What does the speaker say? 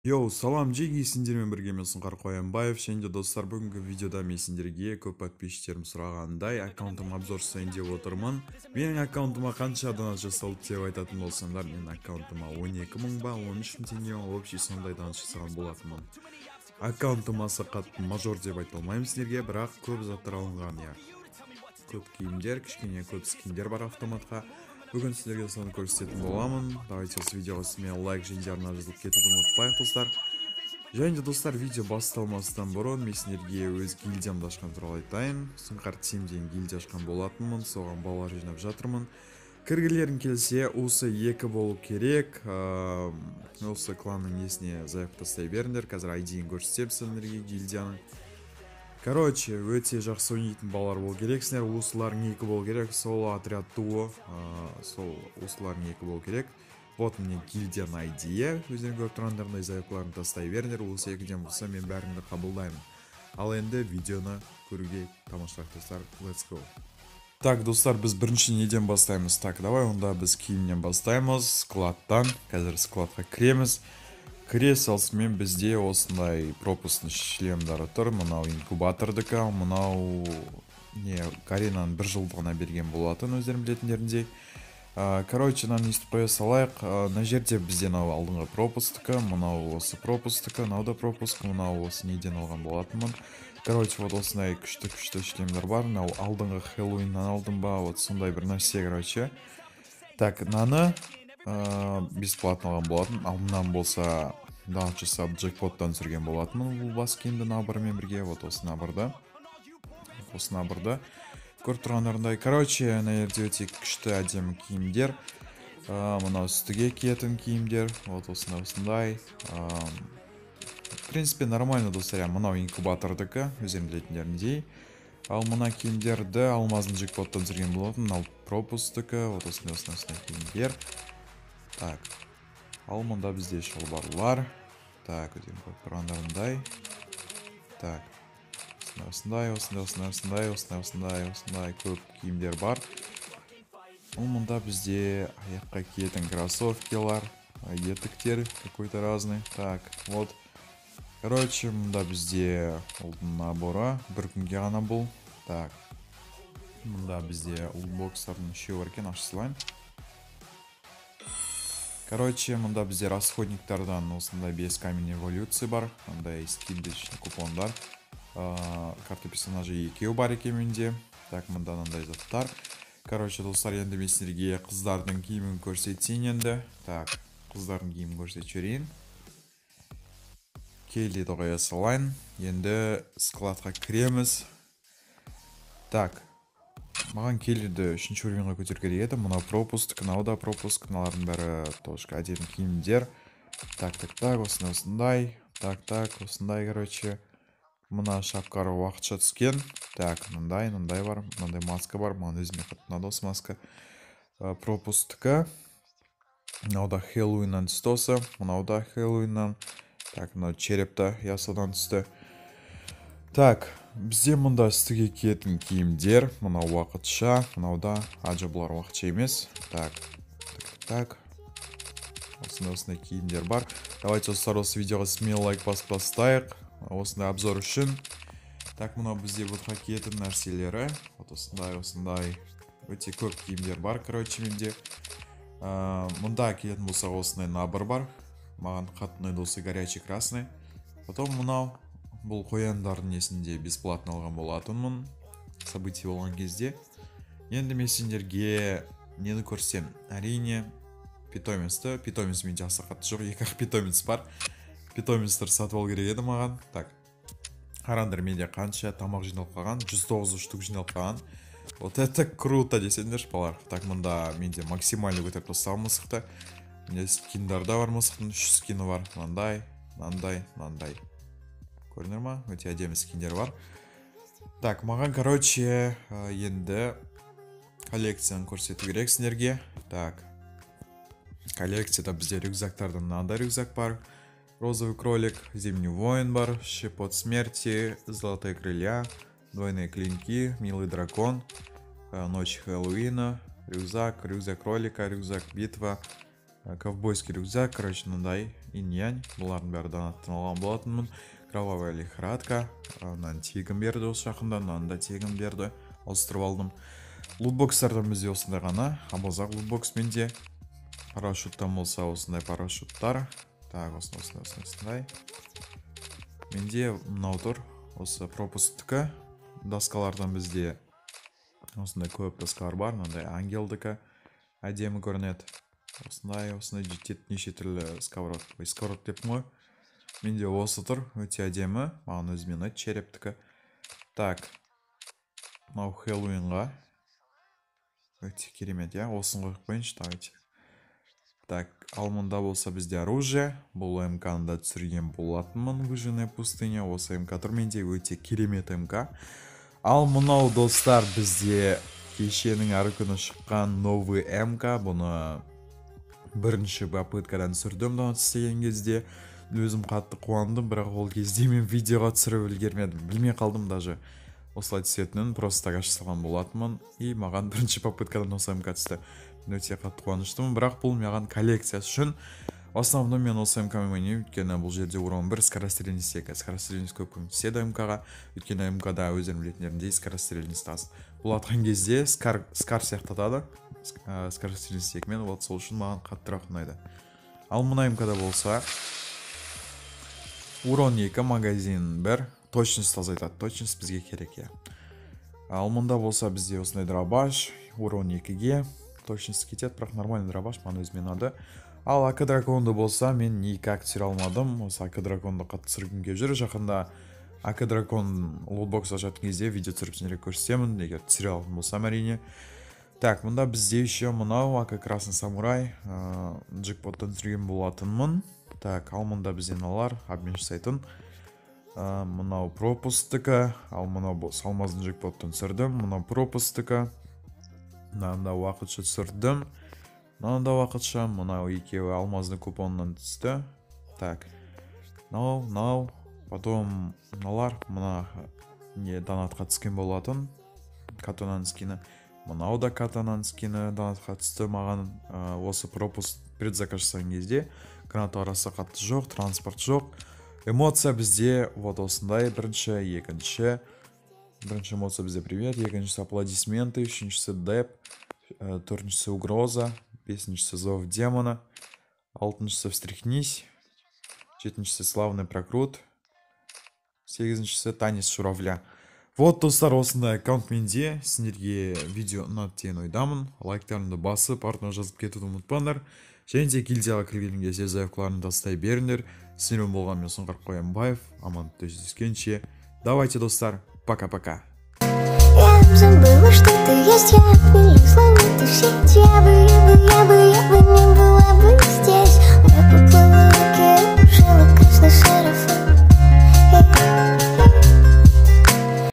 Йоу, салам жеги сендермен бірге мен Сұңқар Қоянбаев. Және достар, бүгінгі видеода мен сендерге көп подписчиктерім сұрағандай аккаунтыма обзор жасайын деп отырмын. Менің аккаунтыма қанша донат жасалды деп айтатын болсаңдар, менің аккаунтыма 12 000 ба 13 000 теңге общий сондай донат жасаған болатынмын. Аккаунтыма сақат мажор деп айта алмаймын сендерге, бірақ көп заттар алынған, я. Көп киімдер, кішкене көп скиндер бар автоматқа. Бүгін сіздерге соны көрсететін боламын. Давайте осы видеоға сізмен лайк және жарына жазылып кетуді ұмытпайық, достар. Және де достар, видео басталмастан бұрын мен сіздерге өз гильдиямды ашқан туралы айтайын. Сұңқар Тим деген гильдия ашқан болатынмын, соған балалар жинап жатырмын. Кіргілерің келсе, осы 2 болу керек. Осы кланның несіне заявка тастай беріңдер. Қазір ID-ін көрсетем сіздерге гильдияның. Короче, өте жақсы ойнайтын балалар болу керексіңдер. Осылардың 2 болу керек. Сол отряд туы, осылардың 2 болу керек. Вот мне гильдияның ID-е. Өздерің көріп тұрғандарындай заявкаларын тастай беріңдер. Осы 2-ден болса мен бәріңді қабылдаймын. Ал енді видеоны көруге тамашалайық, достар. Let's go. Так, достар, біз бірінші неден бастаймыз? Так, давай онда біз киімнен бастаймыз. Складтан. Қазір складқа кіреміз. Кіре салысымен бізде осындай пропустың шлемдары тұр. Мынау инкубатордікі, мынау Каринаның 1 жылдығына берген болатын, өздерің білетіндеріндей. Короче, мынаны естіп қоя салайық. Мына жерде бізде алдыңғы пропустікі, мынау осы пропустікі, мынау да пропуск, мынау осы неден алған болатынмын. Короче, вот осындай күшті шлемдер бар. Мынау алдыңғы Хэллоуиннан алдым ба, вот сондай бір нәрсе, короче. Так, мынаны бесплатно алған болатын. Алдынан болса донат жасап джекпоттан түсірген болатынмын бұл бас киімді набырмен бірге. Вот осы набырды. Осы набырды көріп тұрғандарындай. Короче, мына жерде өте күшті әдемі киімдер. Мынау үстіге киетін киімдер. Вот осындай. В принципе, нормально, достар. Мынау инкубатордікі, өздерің білетіндеріндей. Ал мына киімдерді алмаздың джекпоттан түсірген болатын. Ал пропустікі, вот осындай киімдер. Так, ал мұнда бізде шалбарлар. Так, өздерің көріп тұрғандарындай. Так, осындай көп киімдер бар. Ал мұнда бізде аяққа киетін кроссовкилар, етіктер какой-то разный. Так, вот. Короче, мұнда бізде наборы, бір күнге ғана бұл. Так, мұнда бізде лутбокстардың үшеуі бар екен, ашсылайын. Короче, мұнда бізде расходниктардан осындай 5 камень эволюции бар. Мұндай скидочный купондар. Карта персонажы 2 бар екен менде. Так, мұнда мынандай заттар. Короче, достар, енді мен сіздерге қыздардың киімін көрсетейін енді. Так, қыздардың киімін көрсетіп жіберейін. Келді қоя салайын. Енді складқа кіреміз. Так. Маған келді 3-ші уровеньға көтер керек еді. Мына пропуск, мынау да пропуск, мыналардың бәрі тошқа әдемі киімдер. Так, осындай. Так, осындай, короче. Мына шапкары уақытша түскен. Так, мындай бар, мындай маска бар. Маған өзіме қатты ұнады осы маска. Пропусктікі. Мынау да Хэллоуиннан түсті осы. Мынау да Хэллоуиннан. Так, мынау черепті ясаудан түсті. Так, бізде мұнда үстіге киетін киімдер. Мынау уақытша, мынау да бұлар уақытша емес. Так. Осындай киімдер бар. Давайте осы видеоға смело лайк басып бастайық. Осындай обзор үшін. Так, мынау бізде бұтқа киетін нәрселері. Осындай. Өте көп киімдер бар, короче, менде. Мұнда киетін болса осындай набыр бар. Маған қатты ұнайды осы горячий красный. Потом мынау. Бұл қояндардың несінде бесплатно алған болатынмын. Событие болған кезде. Енді мен сендерге нені көрсем? Әрине, питомецті. Питомец менде аса қатты жоқ. 2 питомец бар. Питомецтер сатып алу керек еді маған. Так. Қараңдар, менде қанша тамақ жиналып қалған? 109 штук жиналып қалған. Вот это круто десеңдер, балалар. Так, мұнда менде максимально көтеріп тастаған мысықты. Менде скиндарда бар мысықтың 3 скины бар. Мынандай. Көрінер ма? Өте әдемі скиндер бар. Так, маған, короче, енді коллекцияны көрсету керек сіздерге. Так, коллекцияда бізде рюкзактардан мынандай рюкзак бар. Розовый кролик, зимний воин бар, щепот смерти, золотые крылья, двойные клинки, милый дракон, ночь Хэллоуина, рюкзак кролика, рюкзак битва, ковбойский рюкзак, короче, мындай инь-янь, бұлардың бәрі донаттан алған болатынмын. Кровавая лихорадка, мынаны тегін берді осы жақында, мынаны да тегін берді, ауыстырып алдым. Лутбокстардан бізде осындай ғана, абазақ лутбокс менде. Парашюттан болса осындай парашюттар. Так, осындай. Менде мынау тұр, осы пропусктікі. Доскалардан бізде осындай көп доскалар бар, мынандай ангелдікі әдемі көрінеді. Осындай жетеді неше түрлі сковород деп ғой. Менде осы тұр, өте әдемі, маған өзіме ұнайды, черептікі. Так, мынау Хэллоуинға өте керемет, осын қойып қойыншы, давайте. Так, ал мұнда болса бізде оружие, бұл МК-ны да түсірген болатынмын, Выжженная пустыня, осы МК тұр менде, өте керемет МК. Ал мұнау достар бізде кешенің ары күні шыққан новый МК, бұны бірінші попыткадан түсірдім донат істеген кезде. Өзім қатты қуандым, бірақ ол кезде мен видеоға түсіріп үлгермедім, білмей қалдым даже. Осылай түсетінін просто так ашсалған болатынмын, и маған бірінші попыткадан осы МК түсті. Мен өте қатты қуаныштымын, бірақ бұл маған коллекциясы үшін. Основном мен осы МК-мен ойнаймын, өйткені бұл жерде урон 1, скорострельность 2. Скорострельность көп көмектеседі МК-ға, өйткені МК-да өздерің білетіндеріндей скорострельность аз. Бұл атқан кезде скар сияқтатады, скорострельность 2-мен, вот сол үшін маған қаттырақ ұнайды. Ал мына МК-да болса, урон 2, магазин 1, точность азайтады, точность бізге керек. Ал мұнда болса бізде осындай дробаш, урон 2-ге, точность кетеді, бірақ нормальный дробаш, маған өзіме ұнады. Ал АК драконды болса, мен никак түсіре алмадым. Осы АК драконды қатты түсіргім келіп жүр. Жақында АК дракон лутбокс ашатын кезде видео түсіріп сендерге көрсетемін, егер түсіре алатын болсам әрине. Так, мұнда бізде еще мынау АК красный самурай джекпоттан түсірген болатынмын. Так, ал мұнда бізде мыналар обмен жасайтын. Мынау пропусктікі, ал мынау болса алмаздың джекпоттан түсірдім. Мынау пропусктікі. Мынанда уақытша түсірдім. Мынанда уақытша, мынау екеуі алмазды купоннан түсті. Так, мынау, потом мыналар, мына донатқа түскен болатын, катананың скины. Мынау да катананың скины донатқа түсті маған. Осы пропуск предзаказ жасаған кезде гранат арасы қатты жоқ, транспорт жоқ. Эмоция бізде вот осындай, бірінші, екінші. Бірінші эмоция бізде привет, екіншісі аплодисменты, үшіншісі деп, төртіншісі угроза, бесіншісі зов демона, алтыншысы встряхнись, жетіншісі славный прокрут, сегізіншісі танец журавля. Вот достар, осындай аккаунт менде, сендерге видео ұнады деген ойдамын. Лайктарыңды басып, артына жазып кетуді ұмытпаңдар. Және де гильдияға кіргенге сез аяқтарыңды тастай беріңдер. Сіздермен болған мен Сұңқар Қоянбаев. Аман жүздескенше. Давайте, достар, пока-пока. Я забыла, что ты есть, я отменил слова, ты в сети.